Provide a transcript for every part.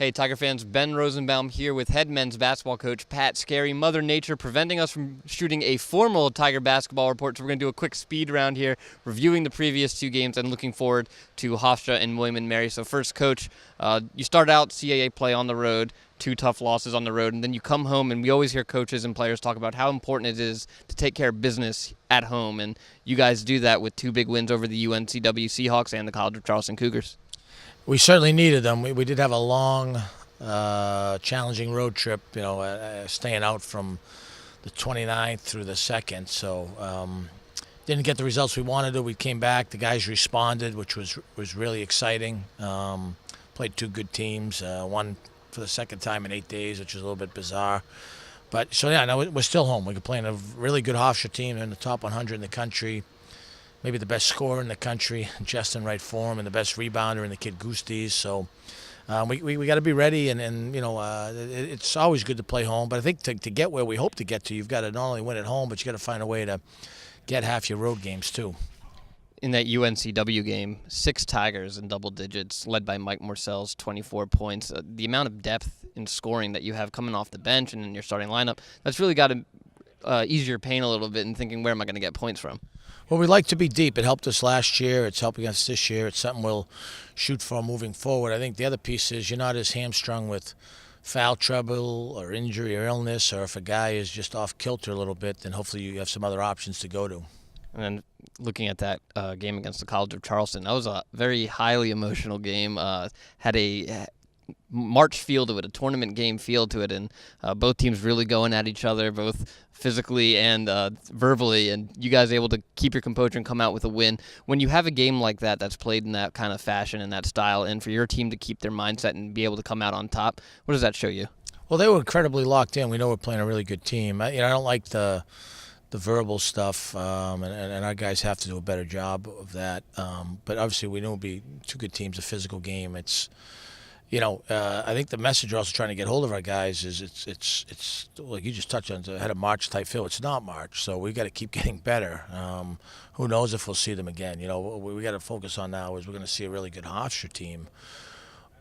Hey, Tiger fans, Ben Rosenbaum here with head men's basketball coach Pat Skerry. Mother Nature preventing us from shooting a formal Tiger basketball report, so we're going to do a quick speed round here, reviewing the previous two games and looking forward to Hofstra and William Mary. So first, Coach, you start out CAA play on the road, 2 tough losses on the road, and then you come home, and we always hear coaches and players talk about how important it is to take care of business at home, and you guys do that with 2 big wins over the UNCW Seahawks and the College of Charleston Cougars. We certainly needed them. We did have a long, challenging road trip, staying out from the 29th through the 2nd. So didn't get the results we wanted to. We came back. The guys responded, which was really exciting. Played 2 good teams, one for the second time in 8 days, which is a little bit bizarre. But so, yeah, no, we're still home. We're playing a really good Hofstra team. They're in the top 100 in the country. Maybe the best scorer in the country, just in right form, and the best rebounder in the kid Goosties. So we got to be ready, and it's always good to play home. But I think to get where we hope to get to, you've got to not only win at home, but you got to find a way to get half your road games too. In that UNCW game, 6 Tigers in double digits, led by Mike Morcell's 24 points. The amount of depth in scoring that you have coming off the bench and in your starting lineup, that's really got to ease your pain a little bit in thinking, where am I going to get points from? Well, we like to be deep. It helped us last year. It's helping us this year. It's something we'll shoot for moving forward. I think the other piece is you're not as hamstrung with foul trouble or injury or illness, or if a guy is just off kilter a little bit, then hopefully you have some other options to go to. And then looking at that game against the College of Charleston, that was a very highly emotional game. Had a March feel to it, a tournament game feel to it, and both teams really going at each other, both physically and verbally, and you guys able to keep your composure and come out with a win. When you have a game like that that's played in that kind of fashion and that style, and for your team to keep their mindset and be able to come out on top, what does that show you? Well, they were incredibly locked in. We know we're playing a really good team. I don't like the verbal stuff, and our guys have to do a better job of that. But obviously we know it'll be 2 good teams, a physical game. It's I think the message we're also trying to get hold of our guys is it's like you just touched on, it had a March type feel. It's not March, so we've got to keep getting better. Who knows if we'll see them again? What we got to focus on now is we're going to see a really good Hofstra team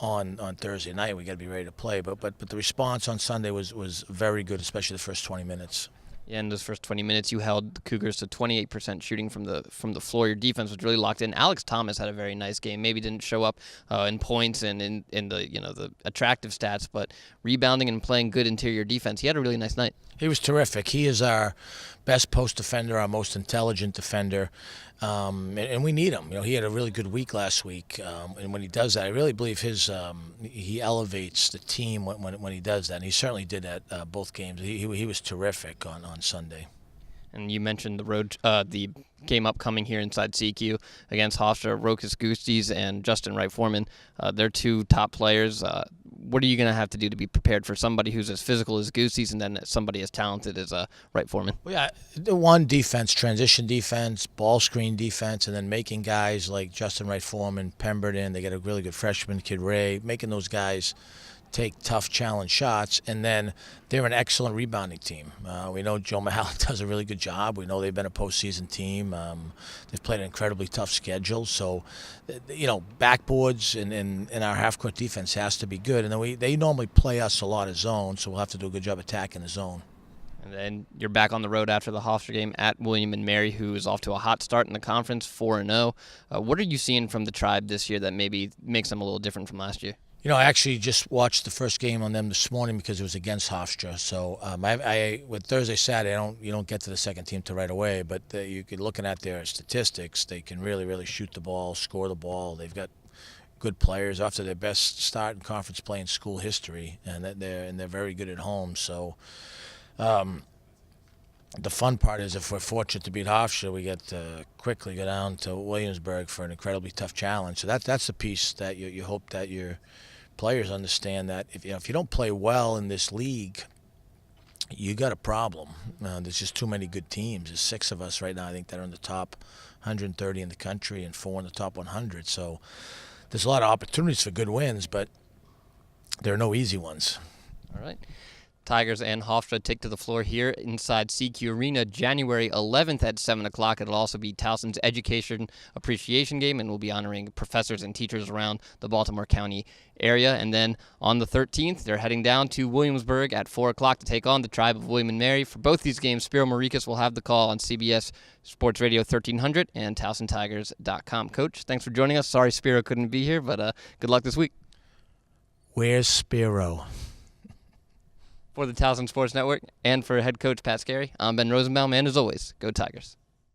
on Thursday night. We got to be ready to play. But the response on Sunday was very good, especially the first 20 minutes. Yeah, in those first 20 minutes, you held the Cougars to 28% shooting from the floor. Your defense was really locked in. Alex Thomas had a very nice game. Maybe didn't show up in points and in the the attractive stats, but rebounding and playing good interior defense. He had a really nice night. He was terrific. He is our best post defender, our most intelligent defender, and we need him. He had a really good week last week, and when he does that, I really believe he elevates the team when he does that. And he certainly did at both games. He was terrific on Sunday. And you mentioned the game upcoming here inside CQ against Hofstra, Rokas Goosties and Justin Wright Foreman. They're 2 top players. What are you going to have to do to be prepared for somebody who's as physical as Goosties and then somebody as talented as Wright Foreman? Well, yeah, the one defense, transition defense, ball screen defense, and then making guys like Justin Wright Foreman, Pemberton, they got a really good freshman kid, Ray, making those guys take tough challenge shots, and then they're an excellent rebounding team. We know Joe Mahal does a really good job. We know they've been a postseason team. They've played an incredibly tough schedule, so backboards and our half-court defense has to be good. And then they normally play us a lot of zone, so we'll have to do a good job attacking the zone. And then you're back on the road after the Hofstra game at William and Mary, who is off to a hot start in the conference, 4-0. What are you seeing from the Tribe this year that maybe makes them a little different from last year? I actually just watched the first game on them this morning because it was against Hofstra. So with Thursday, Saturday, you don't get to the second team till right away. But you could looking at their statistics, they can really, really shoot the ball, score the ball. They've got good players after their best start in conference play in school history, and they're very good at home. So the fun part is if we're fortunate to beat Hofstra, we get to quickly go down to Williamsburg for an incredibly tough challenge. So that's the piece that you hope that your players understand, that if you don't play well in this league, you got a problem. There's just too many good teams. There's 6 of us right now, I think, that are in the top 130 in the country and 4 in the top 100. So there's a lot of opportunities for good wins, but there are no easy ones. All right. Tigers and Hofstra take to the floor here inside CQ Arena January 11th at 7 o'clock. It'll also be Towson's Education Appreciation Game, and we'll be honoring professors and teachers around the Baltimore County area. And then on the 13th, they're heading down to Williamsburg at 4 o'clock to take on the Tribe of William and Mary. For both these games, Spiro Maricas will have the call on CBS Sports Radio 1300 and TowsonTigers.com. Coach, thanks for joining us. Sorry Spiro couldn't be here, but good luck this week. Where's Spiro? For the Towson Sports Network and for head coach Pat Skerry, I'm Ben Rosenbaum, and as always, go Tigers.